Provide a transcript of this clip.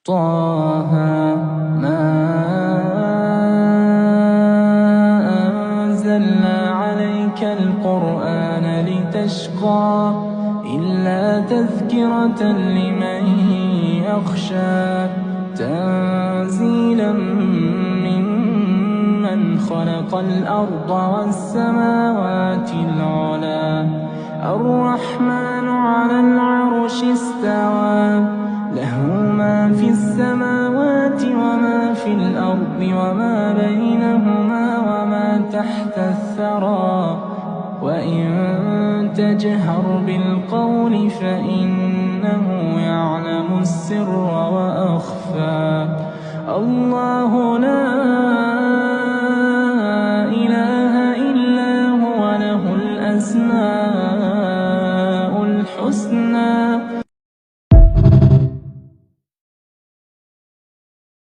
طه ما أنزلنا عليك القرآن لتشقى إلا تذكرة لمن يخشى تنزيلا ممن خلق الأرض والسماوات العلى الرحمن على العرش استوى له ما في السماوات وما في الأرض وما بينهما وما تحت الثرى وإن تجهر بالقول فإنه يعلم السر وأخفى الله لا